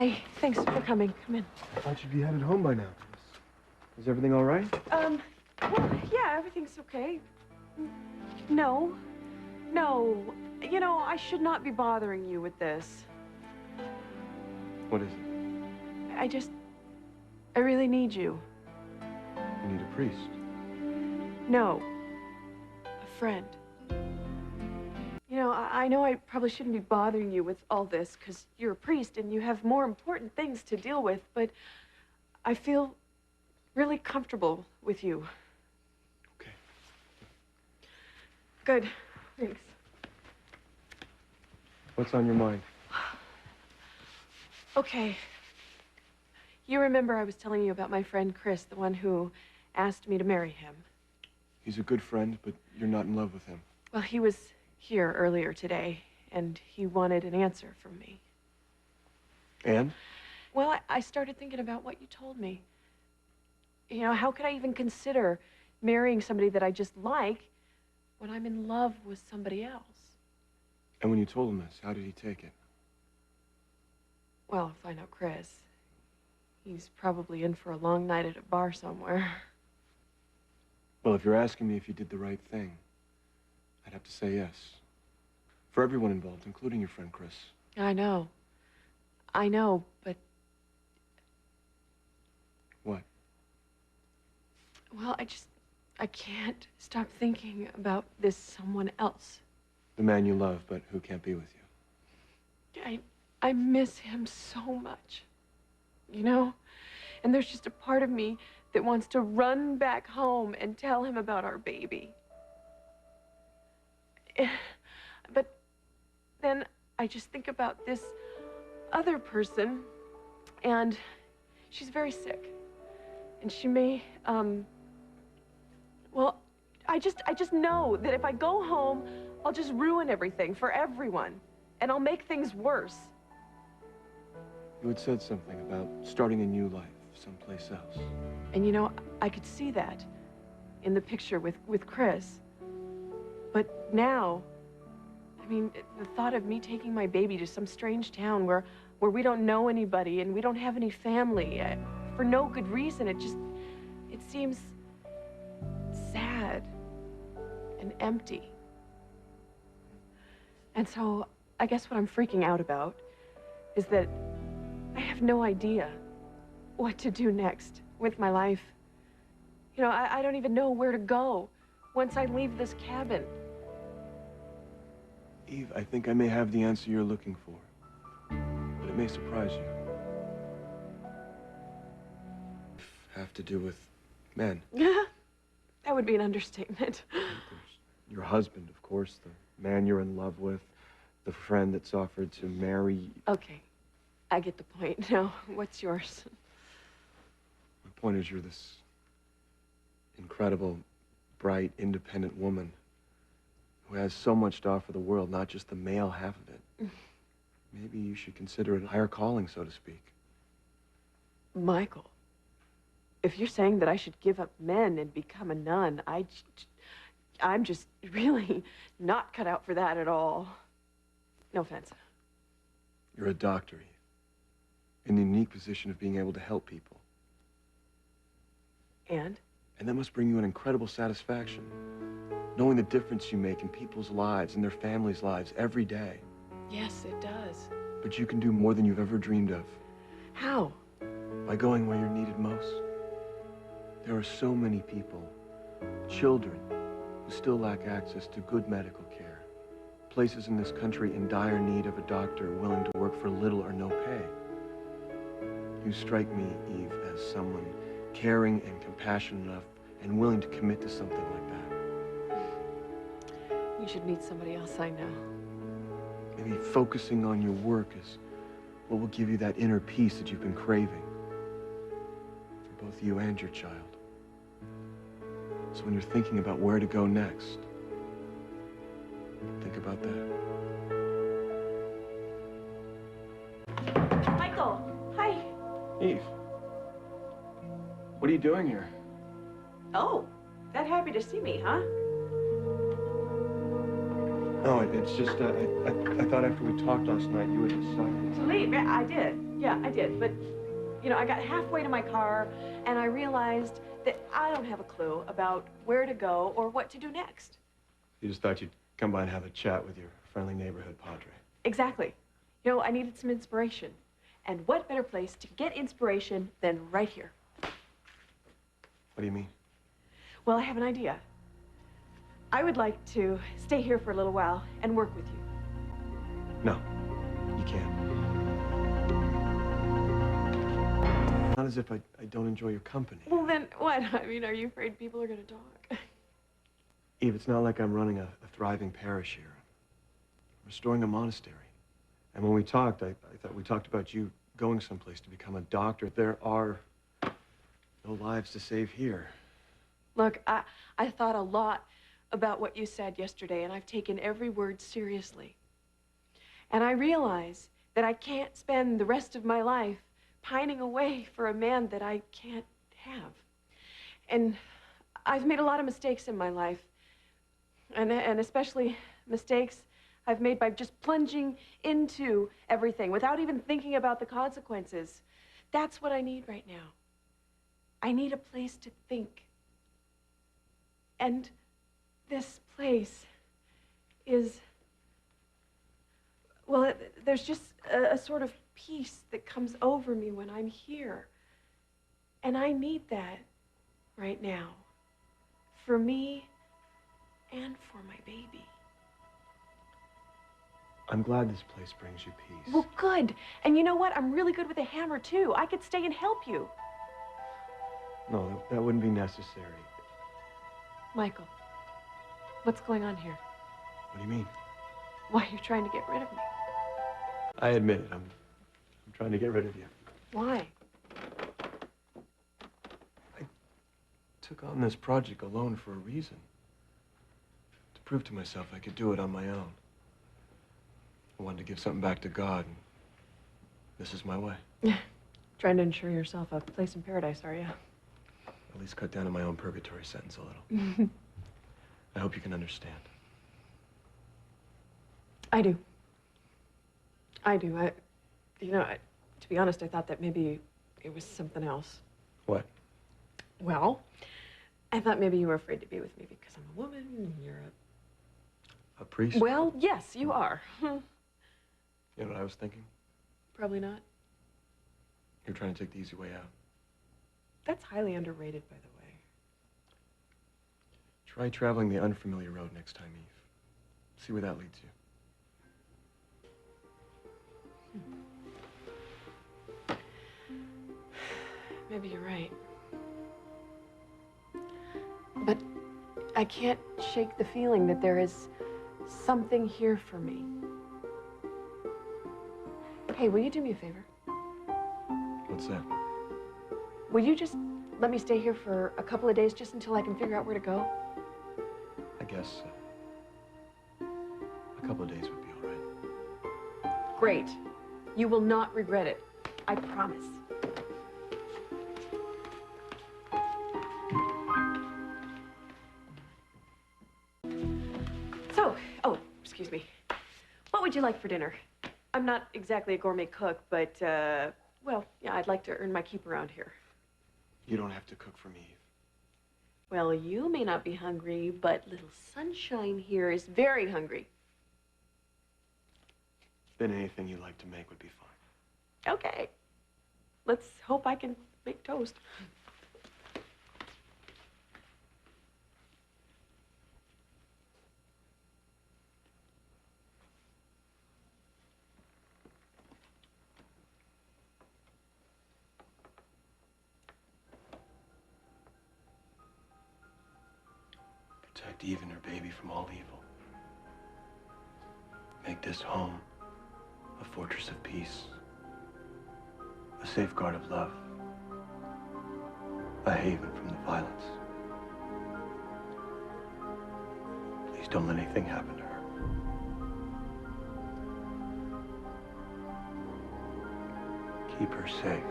Hey, thanks for coming. Come in. I thought you'd be headed home by now. Is everything all right? Well, yeah, everything's okay. No. You know, I should not be bothering you with this. What is it? I really need you. You need a priest. No. A friend. You know, I know I probably shouldn't be bothering you with all this because you're a priest and you have more important things to deal with, but I feel really comfortable with you. Okay. Good. Thanks. What's on your mind? Okay. You remember I was telling you about my friend Chris, the one who asked me to marry him. He's a good friend, but you're not in love with him. Well, he was here earlier today, and he wanted an answer from me. And? Well, I started thinking about what you told me. You know, how could I even consider marrying somebody that I just like when I'm in love with somebody else? And when you told him this, how did he take it? Well, if I know Chris, he's probably in for a long night at a bar somewhere. Well, if you're asking me if you did the right thing, I'd have to say yes. For everyone involved, including your friend Chris. I know, but... What? Well, I can't stop thinking about this someone else. The man you love, but who can't be with you. I miss him so much, you know? And there's just a part of me that wants to run back home and tell him about our baby. But then I just think about this other person, and she's very sick. And she may, well, I just know that if I go home, I'll just ruin everything for everyone, and I'll make things worse. You had said something about starting a new life someplace else. And you know, I could see that in the picture with Chris. But now, I mean, the thought of me taking my baby to some strange town where we don't know anybody and we don't have any family, for no good reason, it seems sad and empty. And so, I guess what I'm freaking out about is that I have no idea what to do next with my life. You know, I don't even know where to go once I leave this cabin. Eve, I think I may have the answer you're looking for, but it may surprise you. Have to do with men. That would be an understatement. There's your husband, of course, the man you're in love with, the friend that's offered to marry. Okay, I get the point. Now, what's yours? My point is you're this incredible, bright, independent woman who has so much to offer the world, not just the male half of it. Maybe you should consider it a higher calling, so to speak. Michael, if you're saying that I should give up men and become a nun, I'm just really not cut out for that at all. No offense. You're a doctor, Eve, in the unique position of being able to help people. And that must bring you an incredible satisfaction, knowing the difference you make in people's lives and their families' lives every day. Yes, it does. But you can do more than you've ever dreamed of. How? By going where you're needed most. There are so many people, children, who still lack access to good medical care. Places in this country in dire need of a doctor willing to work for little or no pay. You strike me, Eve, as someone caring and compassionate enough and willing to commit to something like that. You should meet somebody else I know. Maybe focusing on your work is what will give you that inner peace that you've been craving. For both you and your child. So when you're thinking about where to go next, think about that. Michael, hi. Eve, what are you doing here? Oh, that happy to see me, huh? No, it's just, I thought after we talked last night, you had decided. To leave? Yeah, I did. Yeah, I did, but, you know, I got halfway to my car, and I realized that I don't have a clue about where to go or what to do next. You just thought you'd come by and have a chat with your friendly neighborhood padre. Exactly. You know, I needed some inspiration. And what better place to get inspiration than right here? What do you mean? Well, I have an idea. I would like to stay here for a little while and work with you. No, you can't. Not as if I don't enjoy your company. Well, then what? I mean, are you afraid people are going to talk? Eve, it's not like I'm running a thriving parish here. I'm restoring a monastery. And when we talked, I thought we talked about you going someplace to become a doctor. There are no lives to save here. Look, I thought a lot about what you said yesterday, and I've taken every word seriously. And I realize that I can't spend the rest of my life pining away for a man that I can't have. And I've made a lot of mistakes in my life, and especially mistakes I've made by just plunging into everything without even thinking about the consequences. That's what I need right now. I need a place to think. And this place is, well, there's just a sort of peace that comes over me when I'm here. And I need that right now for me and for my baby. I'm glad this place brings you peace. Well, good. And you know what? I'm really good with a hammer, too. I could stay and help you. No, that wouldn't be necessary. Michael, what's going on here? What do you mean? Why are you trying to get rid of me? I admit it. I'm trying to get rid of you. Why? I took on this project alone for a reason. To prove to myself I could do it on my own. I wanted to give something back to God, and this is my way. Trying to ensure yourself a place in paradise, are you? At least cut down on my own purgatory sentence a little. I hope you can understand. I do. I do. To be honest, I thought that maybe it was something else. What? Well, I thought maybe you were afraid to be with me because I'm a woman and you're A priest? Well, yes, you are. You know what I was thinking? Probably not. You're trying to take the easy way out. That's highly underrated, by the way. Try traveling the unfamiliar road next time, Eve. See where that leads you. Maybe you're right. But I can't shake the feeling that there is something here for me. Hey, will you do me a favor? What's that? Will you just let me stay here for a couple of days just until I can figure out where to go? I guess a couple of days would be all right. Great. You will not regret it. I promise. So, oh, excuse me. What would you like for dinner? I'm not exactly a gourmet cook, but, well, yeah, I'd like to earn my keep around here. You don't have to cook for me, Eve. Well, you may not be hungry, but little Sunshine here is very hungry. Then anything you like to make would be fine. Okay. Let's hope I can make toast. Protect Eve and her baby from all evil. Make this home a fortress of peace, a safeguard of love, a haven from the violence. Please don't let anything happen to her. Keep her safe.